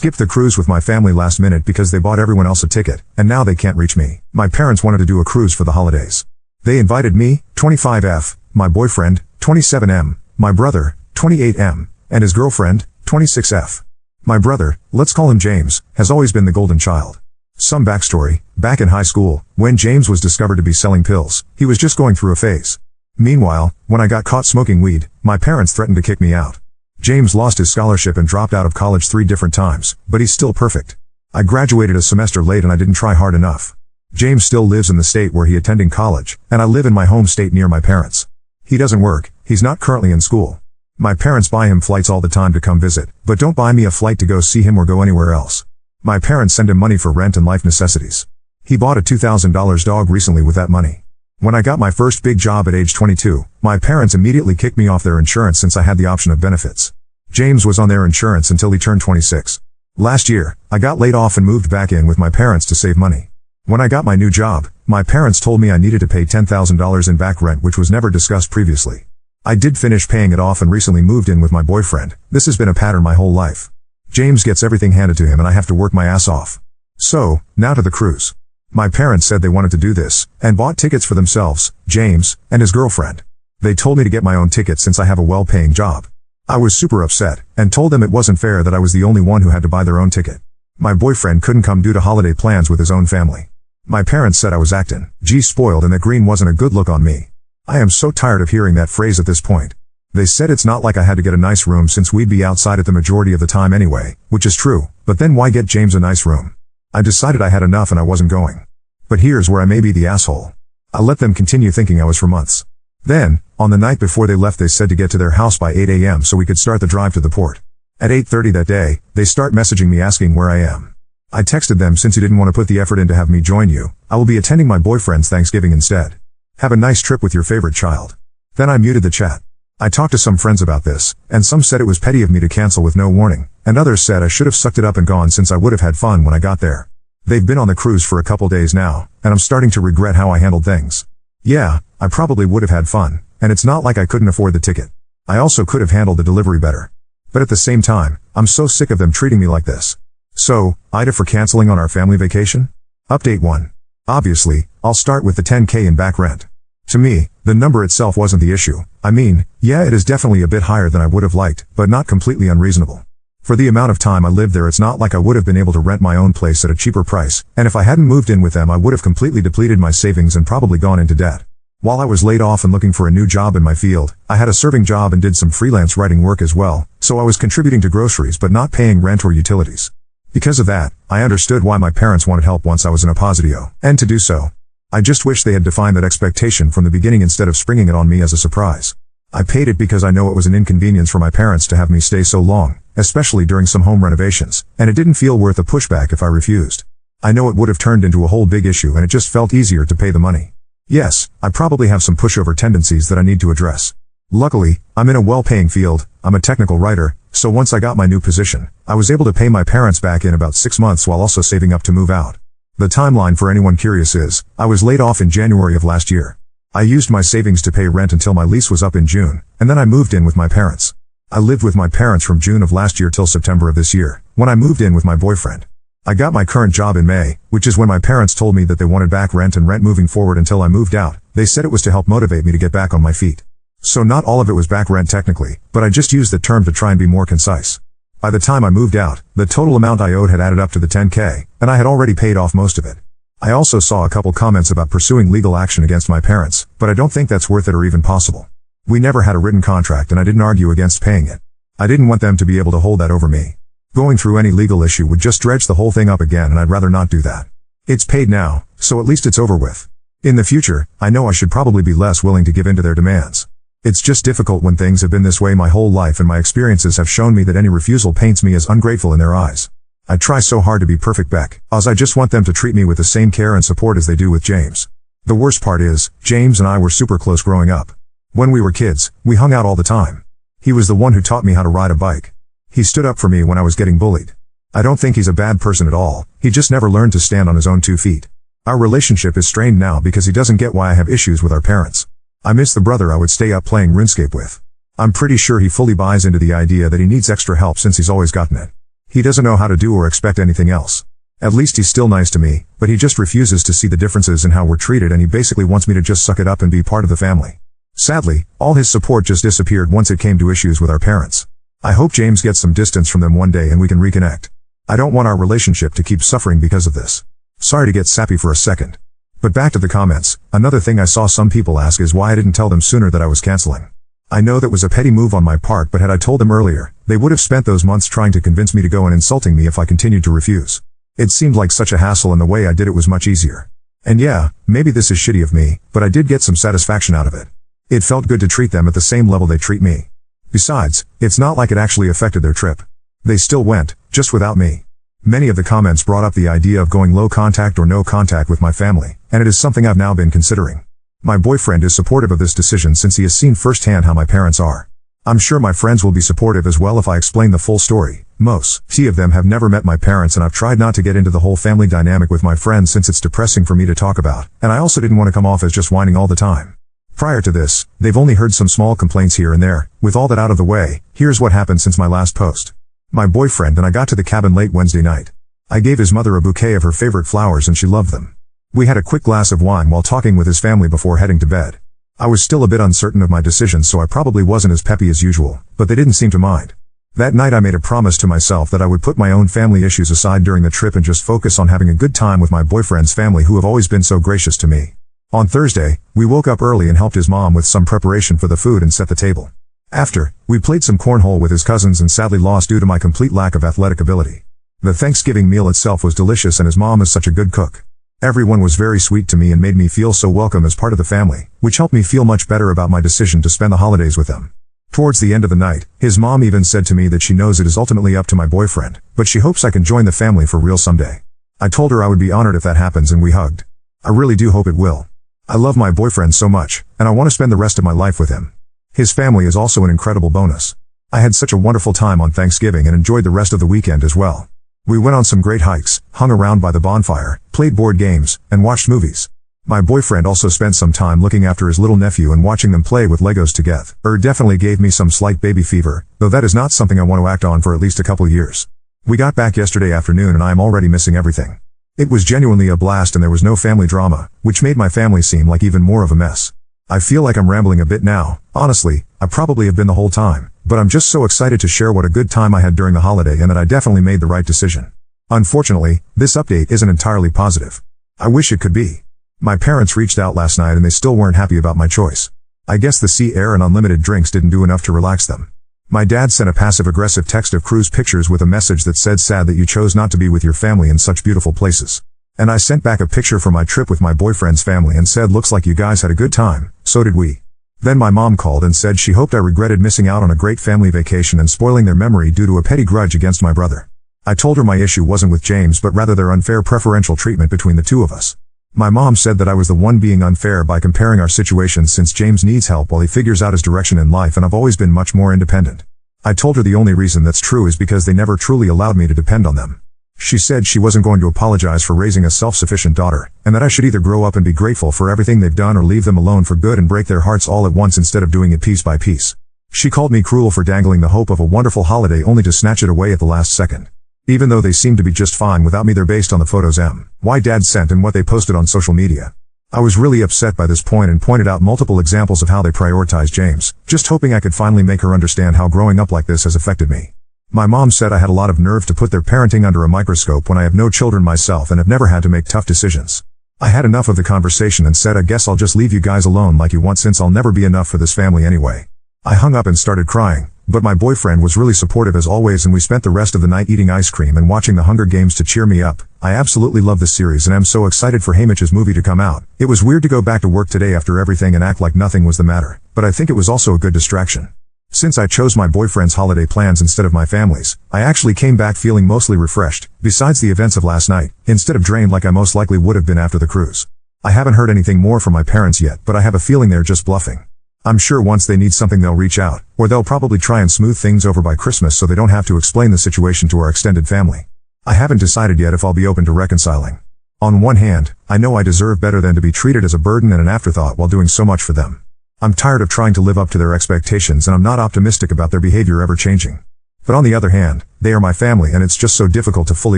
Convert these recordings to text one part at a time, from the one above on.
skipped the cruise with my family last minute because they bought everyone else a ticket, and now they can't reach me. My parents wanted to do a cruise for the holidays. They invited me, 25F, my boyfriend, 27M, my brother, 28M, and his girlfriend, 26F. My brother, let's call him James, has always been the golden child. Some backstory: back in high school, when James was discovered to be selling pills, he was just going through a phase. Meanwhile, when I got caught smoking weed, my parents threatened to kick me out. James lost his scholarship and dropped out of college 3 different times, but he's still perfect. I graduated a semester late and I didn't try hard enough. James still lives in the state where he attended college, and I live in my home state near my parents. He doesn't work, he's not currently in school. My parents buy him flights all the time to come visit, but don't buy me a flight to go see him or go anywhere else. My parents send him money for rent and life necessities. He bought a $2,000 dog recently with that money. When I got my first big job at age 22, my parents immediately kicked me off their insurance since I had the option of benefits. James was on their insurance until he turned 26. Last year, I got laid off and moved back in with my parents to save money. When I got my new job, my parents told me I needed to pay $10,000 in back rent, which was never discussed previously. I did finish paying it off and recently moved in with my boyfriend. This has been a pattern my whole life. James gets everything handed to him and I have to work my ass off. So, now to the cruise. My parents said they wanted to do this, and bought tickets for themselves, James, and his girlfriend. They told me to get my own ticket since I have a well-paying job. I was super upset, and told them it wasn't fair that I was the only one who had to buy their own ticket. My boyfriend couldn't come due to holiday plans with his own family. My parents said I was actin' spoiled and that green wasn't a good look on me. I am so tired of hearing that phrase at this point. They said it's not like I had to get a nice room since we'd be outside it the majority of the time anyway, which is true, but then why get James a nice room? I decided I had enough and I wasn't going. But here's where I may be the asshole. I let them continue thinking I was for months. Then, on the night before they left, they said to get to their house by 8 a.m. so we could start the drive to the port. At 8:30 that day, they start messaging me asking where I am. I texted them, since you didn't want to put the effort in to have me join you, I will be attending my boyfriend's Thanksgiving instead. Have a nice trip with your favorite child. Then I muted the chat. I talked to some friends about this, and some said it was petty of me to cancel with no warning, and others said I should have sucked it up and gone since I would have had fun when I got there. They've been on the cruise for a couple days now, and I'm starting to regret how I handled things. Yeah, I probably would have had fun, and it's not like I couldn't afford the ticket. I also could have handled the delivery better. But at the same time, I'm so sick of them treating me like this. So, Ida for canceling on our family vacation? Update 1. Obviously, I'll start with the $10K in back rent. To me, the number itself wasn't the issue. I mean, yeah, it is definitely a bit higher than I would have liked, but not completely unreasonable. For the amount of time I lived there, it's not like I would have been able to rent my own place at a cheaper price, and if I hadn't moved in with them, I would have completely depleted my savings and probably gone into debt. While I was laid off and looking for a new job in my field, I had a serving job and did some freelance writing work as well, so I was contributing to groceries but not paying rent or utilities. Because of that, I understood why my parents wanted help once I was in a positio, and to do so. I just wish they had defined that expectation from the beginning instead of springing it on me as a surprise. I paid it because I know it was an inconvenience for my parents to have me stay so long, especially during some home renovations, and it didn't feel worth a pushback if I refused. I know it would have turned into a whole big issue and it just felt easier to pay the money. Yes, I probably have some pushover tendencies that I need to address. Luckily, I'm in a well-paying field, I'm a technical writer, so once I got my new position, I was able to pay my parents back in about 6 months while also saving up to move out. The timeline for anyone curious is, I was laid off in January of last year. I used my savings to pay rent until my lease was up in June, and then I moved in with my parents. I lived with my parents from June of last year till September of this year, when I moved in with my boyfriend. I got my current job in May, which is when my parents told me that they wanted back rent and rent moving forward until I moved out. They said it was to help motivate me to get back on my feet. So not all of it was back rent technically, but I just used the term to try and be more concise. By the time I moved out, the total amount I owed had added up to the $10K, and I had already paid off most of it. I also saw a couple comments about pursuing legal action against my parents, but I don't think that's worth it or even possible. We never had a written contract and I didn't argue against paying it. I didn't want them to be able to hold that over me. Going through any legal issue would just dredge the whole thing up again, and I'd rather not do that. It's paid now, so at least it's over with. In the future, I know I should probably be less willing to give in to their demands. It's just difficult when things have been this way my whole life, and my experiences have shown me that any refusal paints me as ungrateful in their eyes. I try so hard to be perfect, Beck, as I just want them to treat me with the same care and support as they do with James. The worst part is, James and I were super close growing up. When we were kids, we hung out all the time. He was the one who taught me how to ride a bike. He stood up for me when I was getting bullied. I don't think he's a bad person at all, he just never learned to stand on his own 2 feet. Our relationship is strained now because he doesn't get why I have issues with our parents. I miss the brother I would stay up playing RuneScape with. I'm pretty sure he fully buys into the idea that he needs extra help since he's always gotten it. He doesn't know how to do or expect anything else. At least he's still nice to me, but he just refuses to see the differences in how we're treated, and he basically wants me to just suck it up and be part of the family. Sadly, all his support just disappeared once it came to issues with our parents. I hope James gets some distance from them one day and we can reconnect. I don't want our relationship to keep suffering because of this. Sorry to get sappy for a second. But back to the comments, another thing I saw some people ask is why I didn't tell them sooner that I was canceling. I know that was a petty move on my part, but had I told them earlier, they would have spent those months trying to convince me to go and insulting me if I continued to refuse. It seemed like such a hassle, and the way I did it was much easier. And yeah, maybe this is shitty of me, but I did get some satisfaction out of it. It felt good to treat them at the same level they treat me. Besides, it's not like it actually affected their trip. They still went, just without me. Many of the comments brought up the idea of going low contact or no contact with my family, and it is something I've now been considering. My boyfriend is supportive of this decision since he has seen firsthand how my parents are. I'm sure my friends will be supportive as well if I explain the full story. Most of them have never met my parents, and I've tried not to get into the whole family dynamic with my friends since it's depressing for me to talk about, and I also didn't want to come off as just whining all the time. Prior to this, they've only heard some small complaints here and there. With all that out of the way, here's what happened since my last post. My boyfriend and I got to the cabin late Wednesday night. I gave his mother a bouquet of her favorite flowers and she loved them. We had a quick glass of wine while talking with his family before heading to bed. I was still a bit uncertain of my decision, so I probably wasn't as peppy as usual, but they didn't seem to mind. That night I made a promise to myself that I would put my own family issues aside during the trip and just focus on having a good time with my boyfriend's family, who have always been so gracious to me. On Thursday, we woke up early and helped his mom with some preparation for the food and set the table. After, we played some cornhole with his cousins and sadly lost due to my complete lack of athletic ability. The Thanksgiving meal itself was delicious, and his mom is such a good cook. Everyone was very sweet to me and made me feel so welcome as part of the family, which helped me feel much better about my decision to spend the holidays with them. Towards the end of the night, his mom even said to me that she knows it is ultimately up to my boyfriend, but she hopes I can join the family for real someday. I told her I would be honored if that happens, and we hugged. I really do hope it will. I love my boyfriend so much, and I want to spend the rest of my life with him. His family is also an incredible bonus. I had such a wonderful time on Thanksgiving and enjoyed the rest of the weekend as well. We went on some great hikes, hung around by the bonfire, played board games, and watched movies. My boyfriend also spent some time looking after his little nephew and watching them play with Legos together. Definitely gave me some slight baby fever, though that is not something I want to act on for at least a couple years. We got back yesterday afternoon and I am already missing everything. It was genuinely a blast and there was no family drama, which made my family seem like even more of a mess. I feel like I'm rambling a bit now. Honestly, I probably have been the whole time, but I'm just so excited to share what a good time I had during the holiday and that I definitely made the right decision. Unfortunately, this update isn't entirely positive. I wish it could be. My parents reached out last night and they still weren't happy about my choice. I guess the sea air and unlimited drinks didn't do enough to relax them. My dad sent a passive-aggressive text of cruise pictures with a message that said, "Sad that you chose not to be with your family in such beautiful places." And I sent back a picture from my trip with my boyfriend's family and said, "Looks like you guys had a good time, so did we." Then my mom called and said she hoped I regretted missing out on a great family vacation and spoiling their memory due to a petty grudge against my brother. I told her my issue wasn't with James but rather their unfair preferential treatment between the two of us. My mom said that I was the one being unfair by comparing our situations since James needs help while he figures out his direction in life and I've always been much more independent. I told her the only reason that's true is because they never truly allowed me to depend on them. She said she wasn't going to apologize for raising a self-sufficient daughter, and that I should either grow up and be grateful for everything they've done or leave them alone for good and break their hearts all at once instead of doing it piece by piece. She called me cruel for dangling the hope of a wonderful holiday only to snatch it away at the last second. Even though they seem to be just fine without me, they're based on the photos my dad sent and what they posted on social media. I was really upset by this point and pointed out multiple examples of how they prioritize James, just hoping I could finally make her understand how growing up like this has affected me. My mom said I had a lot of nerve to put their parenting under a microscope when I have no children myself and have never had to make tough decisions. I had enough of the conversation and said, "I guess I'll just leave you guys alone like you want since I'll never be enough for this family anyway." I hung up and started crying, but my boyfriend was really supportive as always and we spent the rest of the night eating ice cream and watching the Hunger Games to cheer me up. I absolutely love this series and I'm so excited for Haymitch's movie to come out. It was weird to go back to work today after everything and act like nothing was the matter, but I think it was also a good distraction. Since I chose my boyfriend's holiday plans instead of my family's, I actually came back feeling mostly refreshed, besides the events of last night, instead of drained like I most likely would have been after the cruise. I haven't heard anything more from my parents yet, but I have a feeling they're just bluffing. I'm sure once they need something they'll reach out, or they'll probably try and smooth things over by Christmas so they don't have to explain the situation to our extended family. I haven't decided yet if I'll be open to reconciling. On one hand, I know I deserve better than to be treated as a burden and an afterthought while doing so much for them. I'm tired of trying to live up to their expectations and I'm not optimistic about their behavior ever changing. But on the other hand, they are my family and it's just so difficult to fully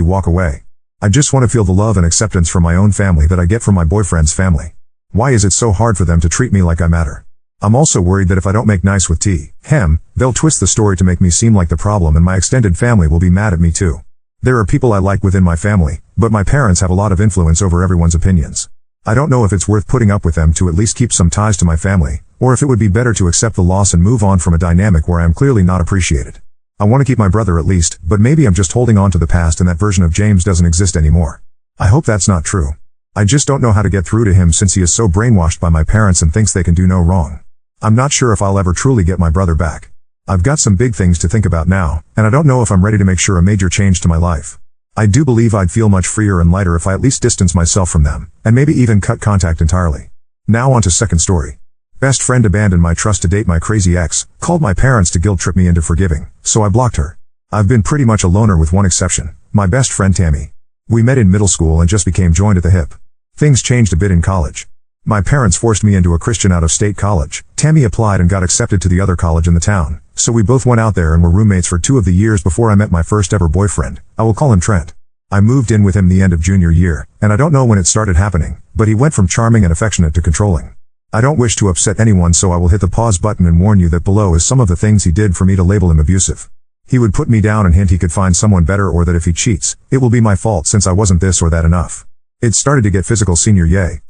walk away. I just want to feel the love and acceptance from my own family that I get from my boyfriend's family. Why is it so hard for them to treat me like I matter? I'm also worried that if I don't make nice with they'll twist the story to make me seem like the problem and my extended family will be mad at me too. There are people I like within my family, but my parents have a lot of influence over everyone's opinions. I don't know if it's worth putting up with them to at least keep some ties to my family, or if it would be better to accept the loss and move on from a dynamic where I am clearly not appreciated. I want to keep my brother at least, but maybe I'm just holding on to the past and that version of James doesn't exist anymore. I hope that's not true. I just don't know how to get through to him since he is so brainwashed by my parents and thinks they can do no wrong. I'm not sure if I'll ever truly get my brother back. I've got some big things to think about now, and I don't know if I'm ready to make sure a major change to my life. I do believe I'd feel much freer and lighter if I at least distance myself from them, and maybe even cut contact entirely. Now on to second story. Best friend abandoned my trust to date my crazy ex, called my parents to guilt trip me into forgiving, so I blocked her. I've been pretty much a loner with one exception, my best friend Tammy. We met in middle school and just became joined at the hip. Things changed a bit in college. My parents forced me into a Christian out-of-state college. Tammy applied and got accepted to the other college in the town, so we both went out there and were roommates for 2 of the years before I met my first ever boyfriend. I will call him Trent. I moved in with him the end of junior year, and I don't know when it started happening, but he went from charming and affectionate to controlling. I don't wish to upset anyone, so I will hit the pause button and warn you that below is some of the things he did for me to label him abusive. He would put me down and hint he could find someone better, or that if he cheats, it will be my fault since I wasn't this or that enough. It started to get physical senior year.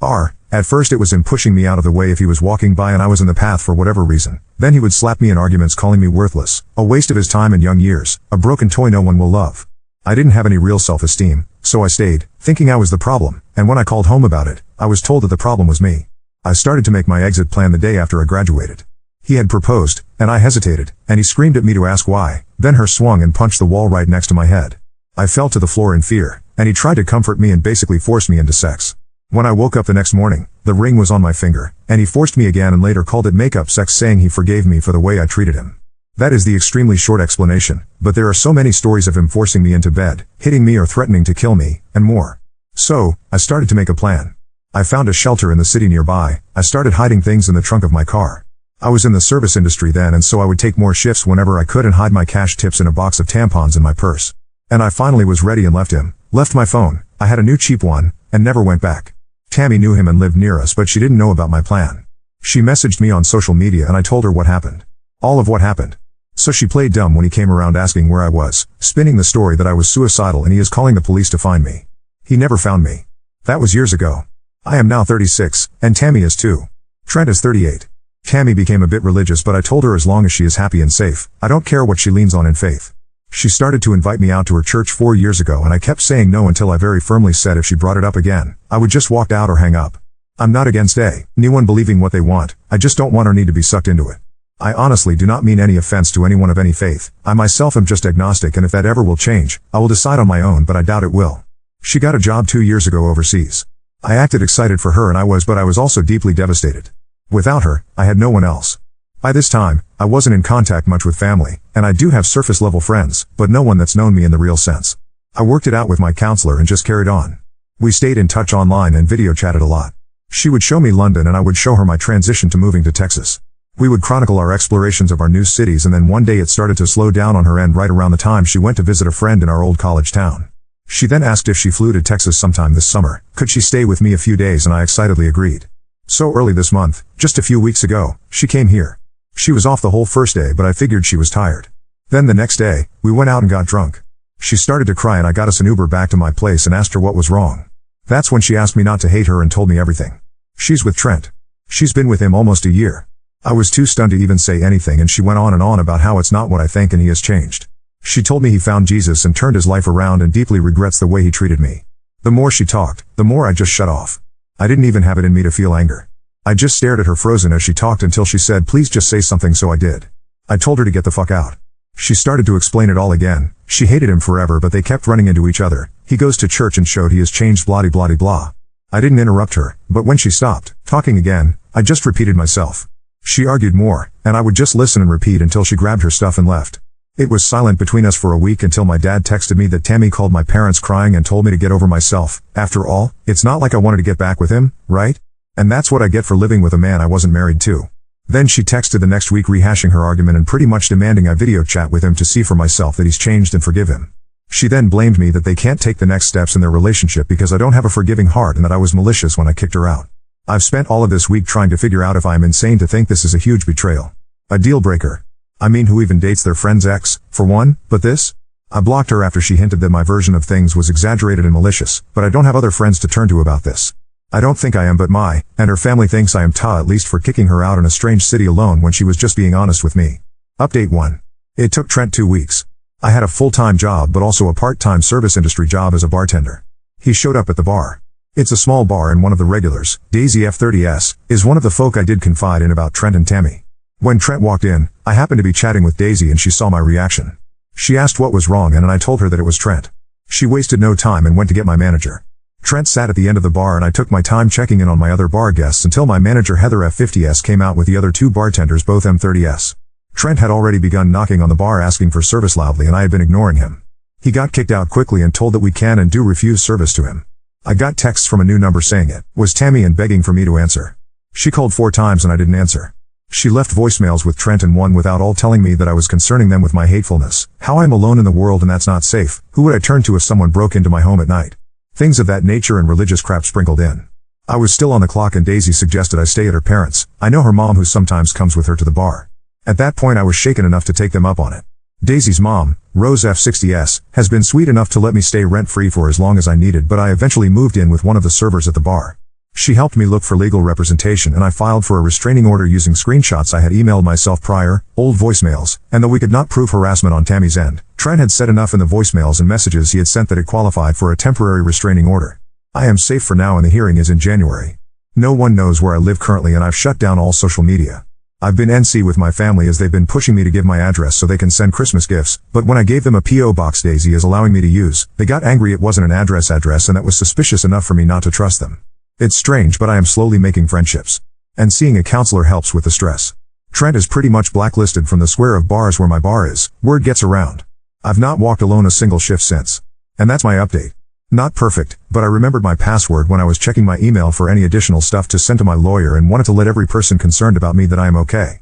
At first it was him pushing me out of the way if he was walking by and I was in the path for whatever reason. Then he would slap me in arguments, calling me worthless, a waste of his time and young years, a broken toy no one will love. I didn't have any real self-esteem, so I stayed, thinking I was the problem, and when I called home about it, I was told that the problem was me. I started to make my exit plan the day after I graduated. He had proposed, and I hesitated, and he screamed at me to ask why, then her swung and punched the wall right next to my head. I fell to the floor in fear, and he tried to comfort me and basically forced me into sex. When I woke up the next morning, the ring was on my finger, and he forced me again and later called it make-up sex, saying he forgave me for the way I treated him. That is the extremely short explanation, but there are so many stories of him forcing me into bed, hitting me or threatening to kill me, and more. So, I started to make a plan. I found a shelter in the city nearby. I started hiding things in the trunk of my car. I was in the service industry then, and so I would take more shifts whenever I could and hide my cash tips in a box of tampons in my purse. And I finally was ready and left my phone. I had a new cheap one, and never went back. Tammy knew him and lived near us, but she didn't know about my plan. She messaged me on social media and I told her what happened. All of what happened. So she played dumb when he came around asking where I was, spinning the story that I was suicidal and he is calling the police to find me. He never found me. That was years ago. I am now 36, and Tammy is too. Trent is 38. Tammy became a bit religious, but I told her as long as she is happy and safe, I don't care what she leans on in faith. She started to invite me out to her church 4 years ago and I kept saying no until I very firmly said if she brought it up again, I would just walk out or hang up. I'm not against anyone believing what they want, I just don't want or need to be sucked into it. I honestly do not mean any offense to anyone of any faith. I myself am just agnostic, and if that ever will change, I will decide on my own, but I doubt it will. She got a job 2 years ago overseas. I acted excited for her and I was also deeply devastated. Without her, I had no one else. By this time, I wasn't in contact much with family, and I do have surface-level friends, but no one that's known me in the real sense. I worked it out with my counselor and just carried on. We stayed in touch online and video chatted a lot. She would show me London and I would show her my transition to moving to Texas. We would chronicle our explorations of our new cities, and then one day it started to slow down on her end right around the time she went to visit a friend in our old college town. She then asked if she flew to Texas sometime this summer, could she stay with me a few days, and I excitedly agreed. So early this month, just a few weeks ago, she came here. She was off the whole first day, but I figured she was tired. Then the next day, we went out and got drunk. She started to cry and I got us an Uber back to my place and asked her what was wrong. That's when she asked me not to hate her and told me everything. She's with Trent. She's been with him almost a year. I was too stunned to even say anything, and she went on and on about how it's not what I think and he has changed. She told me he found Jesus and turned his life around and deeply regrets the way he treated me. The more she talked, the more I just shut off. I didn't even have it in me to feel anger. I just stared at her frozen as she talked until she said, "Please just say something," so I did. I told her to get the fuck out. She started to explain it all again. She hated him forever, but they kept running into each other. He goes to church and showed he has changed, blah blah blah blah. I didn't interrupt her, but when she stopped talking again, I just repeated myself. She argued more, and I would just listen and repeat until she grabbed her stuff and left. It was silent between us for a week until my dad texted me that Tammy called my parents crying and told me to get over myself. After all, it's not like I wanted to get back with him, right? And that's what I get for living with a man I wasn't married to. Then she texted the next week rehashing her argument and pretty much demanding I video chat with him to see for myself that he's changed and forgive him. She then blamed me that they can't take the next steps in their relationship because I don't have a forgiving heart and that I was malicious when I kicked her out. I've spent all of this week trying to figure out if I am insane to think this is a huge betrayal. A deal breaker. I mean, who even dates their friend's ex, for one, but this? I blocked her after she hinted that my version of things was exaggerated and malicious, but I don't have other friends to turn to about this. I don't think I am, but and her family thinks I am at least for kicking her out in a strange city alone when she was just being honest with me. Update 1. It took Trent 2 weeks. I had a full-time job but also a part-time service industry job as a bartender. He showed up at the bar. It's a small bar and one of the regulars, Daisy F30S, is one of the folk I did confide in about Trent and Tammy. When Trent walked in, I happened to be chatting with Daisy and she saw my reaction. She asked what was wrong and I told her that it was Trent. She wasted no time and went to get my manager. Trent sat at the end of the bar and I took my time checking in on my other bar guests until my manager Heather F50S came out with the other 2 bartenders, both M30S. Trent had already begun knocking on the bar asking for service loudly and I had been ignoring him. He got kicked out quickly and told that we can and do refuse service to him. I got texts from a new number saying it was Tammy and begging for me to answer. She called 4 times and I didn't answer. She left voicemails with Trent and one without all telling me that I was concerning them with my hatefulness, how I'm alone in the world and that's not safe, who would I turn to if someone broke into my home at night. Things of that nature and religious crap sprinkled in. I was still on the clock and Daisy suggested I stay at her parents'. I know her mom who sometimes comes with her to the bar. At that point I was shaken enough to take them up on it. Daisy's mom, Rose F60S, has been sweet enough to let me stay rent-free for as long as I needed, but I eventually moved in with one of the servers at the bar. She helped me look for legal representation and I filed for a restraining order using screenshots I had emailed myself prior, old voicemails, and though we could not prove harassment on Tammy's end, Trent had said enough in the voicemails and messages he had sent that it qualified for a temporary restraining order. I am safe for now and the hearing is in January. No one knows where I live currently and I've shut down all social media. I've been NC with my family as they've been pushing me to give my address so they can send Christmas gifts, but when I gave them a P.O. box Daisy is allowing me to use, they got angry it wasn't an address and that was suspicious enough for me not to trust them. It's strange but I am slowly making friendships. And seeing a counselor helps with the stress. Trent is pretty much blacklisted from the square of bars where my bar is. Word gets around. I've not walked alone a single shift since. And that's my update. Not perfect, but I remembered my password when I was checking my email for any additional stuff to send to my lawyer and wanted to let every person concerned about me that I am okay.